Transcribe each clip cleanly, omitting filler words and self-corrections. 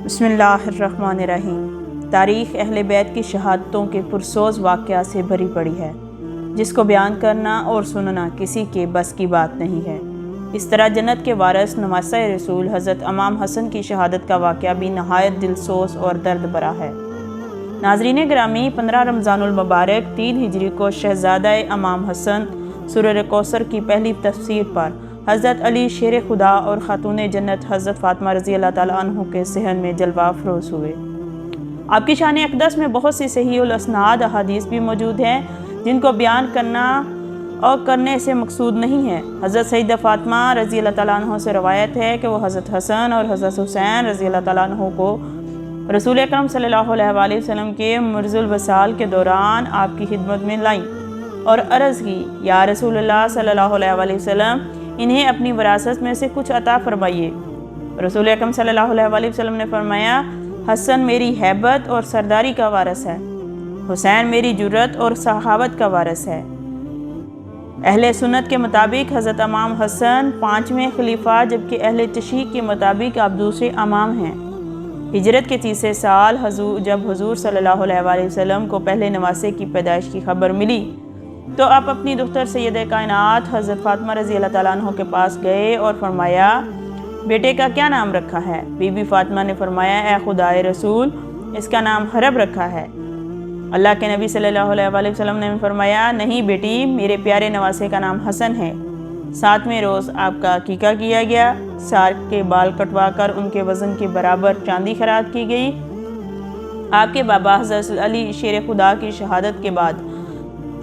بسم اللہ الرحمن الرحیم۔ تاریخ اہل بیت کی شہادتوں کے پرسوز واقعات سے بھری پڑی ہے، جس کو بیان کرنا اور سننا کسی کے بس کی بات نہیں ہے۔ اس طرح جنت کے وارث نواسہ رسول حضرت امام حسن کی شہادت کا واقعہ بھی نہایت دلسوز اور درد بھرا ہے۔ ناظرین گرامی، 15 رمضان المبارک 3 ہجری کو شہزادہ امام حسن سرور کوثر کی پہلی تفسیر پر حضرت علی شیر خدا اور خاتون جنت حضرت فاطمہ رضی اللہ تعالیٰ عنہ کے صحن میں جلوہ افروز ہوئے۔ آپ کی شان اقدس میں بہت سی صحیح الاسناد احادیث بھی موجود ہیں، جن کو بیان کرنا اور کرنے سے مقصود نہیں ہے۔ حضرت سیدہ فاطمہ رضی اللہ تعالیٰ عنہ سے روایت ہے کہ وہ حضرت حسن اور حضرت حسین رضی اللہ تعالیٰ عنہ کو رسول اکرم صلی اللہ علیہ وآلہ وسلم کے مرض الوصال کے دوران آپ کی خدمت میں لائیں اور عرض کی، یا رسول اللہ صلی اللہ علیہ وآلہ وسلم، انہیں اپنی وراثت میں سے کچھ عطا فرمائیے۔ رسول اکرم صلی اللہ علیہ وآلہ وسلم نے فرمایا، حسن میری ہیبت اور سرداری کا وارث ہے، حسین میری جرت اور سخاوت کا وارث ہے۔ اہل سنت کے مطابق حضرت امام حسن 5ویں خلیفہ، جبکہ اہل تشیع کے مطابق آپ دوسرے امام ہیں۔ ہجرت کے 30 سال جب حضور صلی اللہ علیہ وآلہ وسلم کو پہلے نواسے کی پیدائش کی خبر ملی تو آپ اپنی دختر سید کائنات حضرت فاطمہ رضی اللہ تعالیٰ عنہ کے پاس گئے اور فرمایا، بیٹے کا کیا نام رکھا ہے؟ بی بی فاطمہ نے فرمایا، اے خدائے رسول، اس کا نام حرب رکھا ہے۔ اللہ کے نبی صلی اللہ علیہ وآلہ وسلم نے فرمایا، نہیں بیٹی، میرے پیارے نواسے کا نام حسن ہے۔ 7ویں روز آپ کا عقیقہ کیا گیا، سار کے بال کٹوا کر ان کے وزن کے برابر چاندی خراج کی گئی۔ آپ کے بابا حضرت علی شیر خدا کی شہادت کے بعد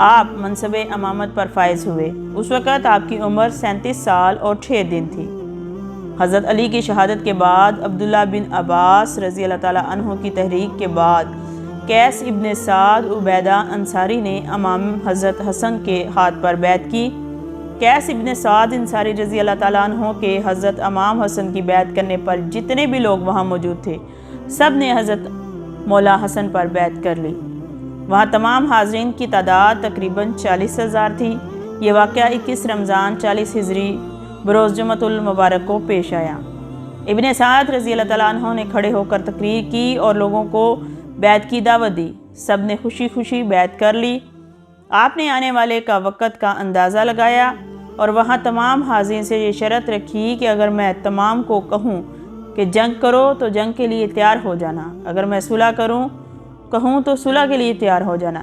آپ منصب امامت پر فائز ہوئے۔ اس وقت آپ کی عمر 37 سال اور 6 دن تھی۔ حضرت علی کی شہادت کے بعد عبداللہ بن عباس رضی اللہ تعالیٰ عنہ کی تحریک کے بعد قیس ابن سعد عبیدہ انصاری نے امام حضرت حسن کے ہاتھ پر بیعت کی۔ قیس ابن سعد انصاری رضی اللہ تعالیٰ عنہ کے حضرت امام حسن کی بیعت کرنے پر جتنے بھی لوگ وہاں موجود تھے، سب نے حضرت مولا حسن پر بیعت کر لی۔ وہاں تمام حاضرین کی تعداد تقریباً 40,000 تھی۔ یہ واقعہ 21 رمضان 40 ہجری بروز جمعۃ المبارک کو پیش آیا۔ ابن سعد رضی اللہ تعالیٰ عنہ نے کھڑے ہو کر تقریر کی اور لوگوں کو بیعت کی دعوت دی۔ سب نے خوشی خوشی بیعت کر لی۔ آپ نے آنے والے کا وقت کا اندازہ لگایا اور وہاں تمام حاضرین سے یہ شرط رکھی کہ اگر میں تمام کو کہوں کہ جنگ کرو تو جنگ کے لیے تیار ہو جانا، اگر میں صلح کہوں تو صلح کے لیے تیار ہو جانا۔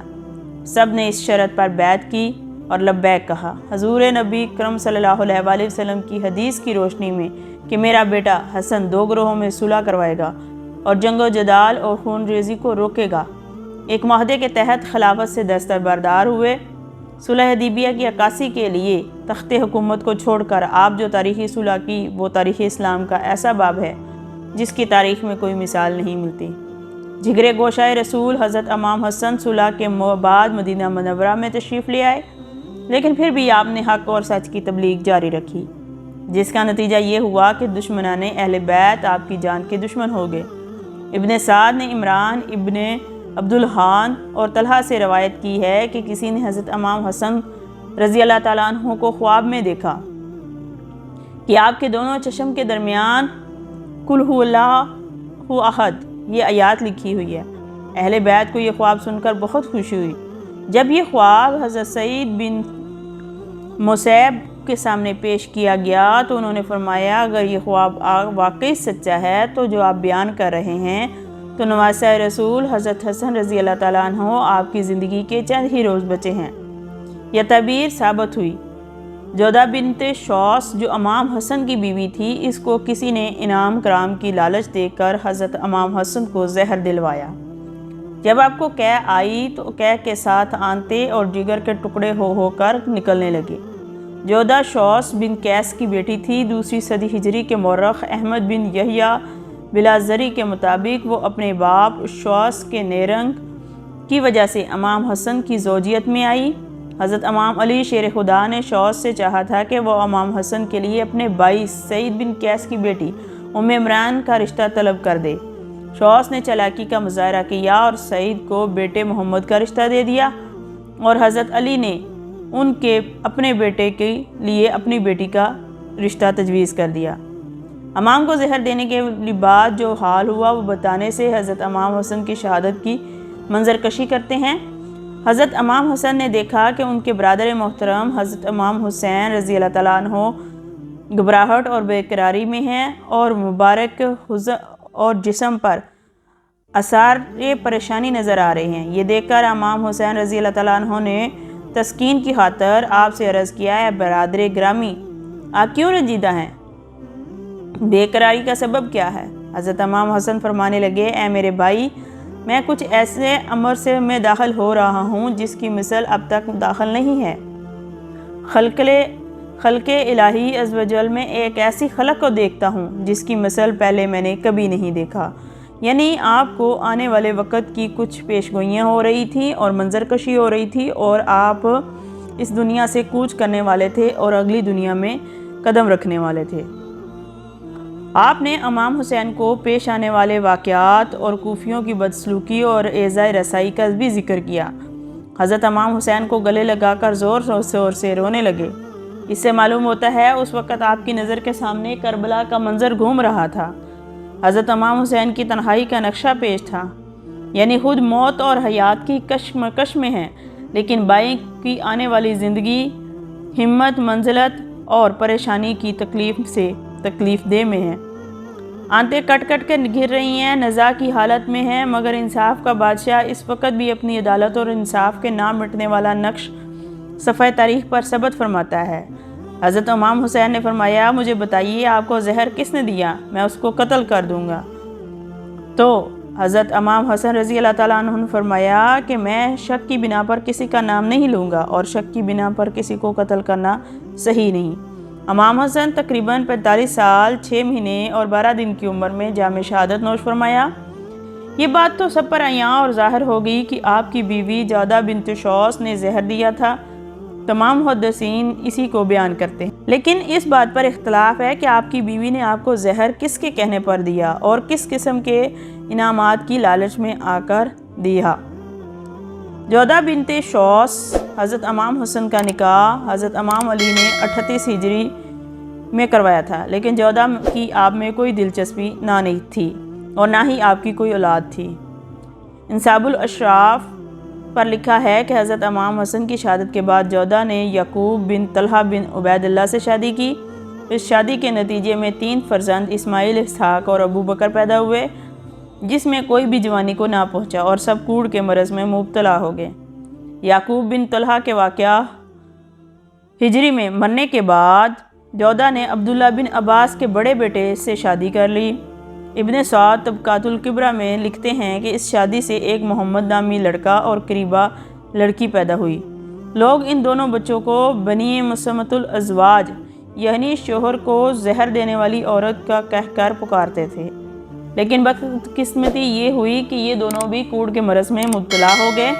سب نے اس شرط پر بیعت کی اور لبیک کہا۔ حضور نبی کرم صلی اللہ علیہ وآلہ وسلم کی حدیث کی روشنی میں کہ میرا بیٹا حسن 2 گروہوں میں صلح کروائے گا اور جنگ و جدال اور خون ریزی کو روکے گا، ایک معاہدے کے تحت خلافت سے دستبردار ہوئے۔ صلح حدیبیہ کی عکاسی کے لیے تخت حکومت کو چھوڑ کر آپ جو تاریخی صلح کی، وہ تاریخ اسلام کا ایسا باب ہے جس کی تاریخ میں کوئی مثال نہیں ملتی۔ جگرے گوشہ رسول حضرت امام حسن صلح کے بعد مدینہ منورہ میں تشریف لے آئے، لیکن پھر بھی آپ نے حق اور سچ کی تبلیغ جاری رکھی، جس کا نتیجہ یہ ہوا کہ دشمنان اہل بیت آپ کی جان کے دشمن ہو گئے۔ ابن سعد نے عمران ابن عبدالحان اور طلحہ سے روایت کی ہے کہ کسی نے حضرت امام حسن رضی اللہ تعالیٰ عنہ کو خواب میں دیکھا کہ آپ کے دونوں چشم کے درمیان قل هو اللہ احد یہ آیات لکھی ہوئی ہے۔ اہل بیت کو یہ خواب سن کر بہت خوشی ہوئی۔ جب یہ خواب حضرت سعید بن مسیب کے سامنے پیش کیا گیا تو انہوں نے فرمایا، اگر یہ خواب واقعی سچا ہے تو جو آپ بیان کر رہے ہیں تو نواسہ رسول حضرت حسن رضی اللہ تعالیٰ عنہ آپ کی زندگی کے چند ہی روز بچے ہیں۔ یہ تعبیر ثابت ہوئی۔ جودہ بنت شوس جو امام حسن کی بیوی تھی، اس کو کسی نے انعام کرام کی لالچ دے کر حضرت امام حسن کو زہر دلوایا۔ جب آپ کو قے آئی تو قے کے ساتھ آنتے اور جگر کے ٹکڑے ہو کر نکلنے لگے۔ جودہ شوس بن قیس کی بیٹی تھی۔ 2 صدی ہجری کے مورخ احمد بن یحییٰ بلازری کے مطابق وہ اپنے باپ شوس کے نیرنگ کی وجہ سے امام حسن کی زوجیت میں آئی۔ حضرت امام علی شیر خدا نے شوس سے چاہا تھا کہ وہ امام حسن کے لیے اپنے بھائی سعید بن قیس کی بیٹی ام عمران کا رشتہ طلب کر دے۔ شوس نے چالاکی کا مظاہرہ کیا اور سعید کو بیٹے محمد کا رشتہ دے دیا، اور حضرت علی نے اپنے بیٹے کے لیے اپنی بیٹی کا رشتہ تجویز کر دیا۔ امام کو زہر دینے کے بعد جو حال ہوا وہ بتانے سے حضرت امام حسن کی شہادت کی منظر کشی کرتے ہیں۔ حضرت امام حسن نے دیکھا کہ ان کے برادر محترم حضرت امام حسین رضی اللہ تعالیٰ عنہ گھبراہٹ اور بے قراری میں ہیں اور مبارک اور جسم پر آثار پریشانی نظر آ رہے ہیں۔ یہ دیکھ کر امام حسین رضی اللہ تعالیٰ عنہ نے تسکین کی خاطر آپ سے عرض کیا ہے، برادر گرامی آپ کیوں رنجیدہ ہیں؟ بے قراری کا سبب کیا ہے؟ حضرت امام حسن فرمانے لگے، اے میرے بھائی، میں کچھ ایسے امر سے میں داخل ہو رہا ہوں جس کی مثل اب تک داخل نہیں ہے۔ خلق الہی عز و جل میں ایک ایسی خلق کو دیکھتا ہوں جس کی مثل پہلے میں نے کبھی نہیں دیکھا۔ یعنی آپ کو آنے والے وقت کی کچھ پیشگوئیاں ہو رہی تھیں اور منظر کشی ہو رہی تھی، اور آپ اس دنیا سے کوچ کرنے والے تھے اور اگلی دنیا میں قدم رکھنے والے تھے۔ آپ نے امام حسین کو پیش آنے والے واقعات اور کوفیوں کی بدسلوکی اور ایذائے رسائی کا بھی ذکر کیا۔ حضرت امام حسین کو گلے لگا کر زور زور سے رونے لگے۔ اس سے معلوم ہوتا ہے اس وقت آپ کی نظر کے سامنے کربلا کا منظر گھوم رہا تھا۔ حضرت امام حسین کی تنہائی کا نقشہ پیش تھا، یعنی خود موت اور حیات کی کشمکش میں ہیں، لیکن بائیں کی آنے والی زندگی ہمت، منزلت اور پریشانی کی تکلیف دہ میں ہے۔ آنتیں کٹ کٹ کے گر رہی ہیں، نزاع کی حالت میں ہیں، مگر انصاف کا بادشاہ اس وقت بھی اپنی عدالت اور انصاف کے نہ مٹنے والا نقش صفحہ تاریخ پر ثبت فرماتا ہے۔ حضرت امام حسین نے فرمایا، مجھے بتائیے آپ کو زہر کس نے دیا، میں اس کو قتل کر دوں گا۔ تو حضرت امام حسن رضی اللہ تعالیٰ عنہ نے فرمایا کہ میں شک کی بنا پر کسی کا نام نہیں لوں گا، اور شک کی بنا پر کسی کو قتل کرنا صحیح نہیں۔ امام حسن تقریباً 45 سال 6 مہینے اور 12 دن کی عمر میں جام شہادت نوش فرمایا۔ یہ بات تو سب پر عیاں اور ظاہر ہو گئی کہ آپ کی بیوی جودہ بنت شوس نے زہر دیا تھا۔ تمام محدثین اسی کو بیان کرتے ہیں، لیکن اس بات پر اختلاف ہے کہ آپ کی بیوی نے آپ کو زہر کس کے کہنے پر دیا اور کس قسم کے انعامات کی لالچ میں آ کر دیا۔ جودہ بنت شوس حضرت امام حسن کا نکاح حضرت امام علی نے 38 ہجری میں کروایا تھا، لیکن جودہ کی آپ میں کوئی دلچسپی نہ نہیں تھی اور نہ ہی آپ کی کوئی اولاد تھی۔ انصاب الاشراف پر لکھا ہے کہ حضرت امام حسن کی شہادت کے بعد جودہ نے یعقوب بن طلحہ بن عبید اللہ سے شادی کی۔ اس شادی کے نتیجے میں 3 فرزند اسماعیل، اسحاق اور ابو بکر پیدا ہوئے، جس میں کوئی بھی جوانی کو نہ پہنچا اور سب کوڑ کے مرض میں مبتلا ہو گئے۔ یعقوب بن طلحہ کے واقعہ ہجری میں مرنے کے بعد جودہ نے عبداللہ بن عباس کے بڑے بیٹے سے شادی کر لی۔ ابن سعد طبقات الکبریٰ میں لکھتے ہیں کہ اس شادی سے ایک محمد نامی لڑکا اور قریبہ لڑکی پیدا ہوئی۔ لوگ ان دونوں بچوں کو بنی مسمۃ الازواج، یعنی شوہر کو زہر دینے والی عورت کا کہہ کر پکارتے تھے، لیکن بدقسمتی یہ ہوئی کہ یہ دونوں بھی کوڑ کے مرض میں مبتلا ہو گئے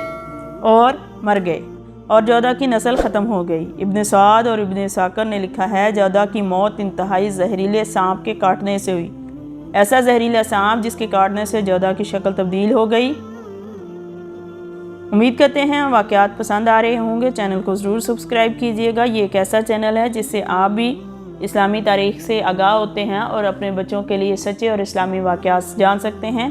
اور مر گئے، اور جودہ کی نسل ختم ہو گئی۔ ابن سعد اور ابن ساکر نے لکھا ہے، جودہ کی موت انتہائی زہریلے سانپ کے کاٹنے سے ہوئی، ایسا زہریلا سانپ جس کے کاٹنے سے جودہ کی شکل تبدیل ہو گئی۔ امید کرتے ہیں واقعات پسند آ رہے ہوں گے۔ چینل کو ضرور سبسکرائب کیجیے گا۔ یہ ایک ایسا چینل ہے جس سے آپ بھی اسلامی تاریخ سے آگاہ ہوتے ہیں اور اپنے بچوں کے لیے سچے اور اسلامی واقعات جان سکتے ہیں۔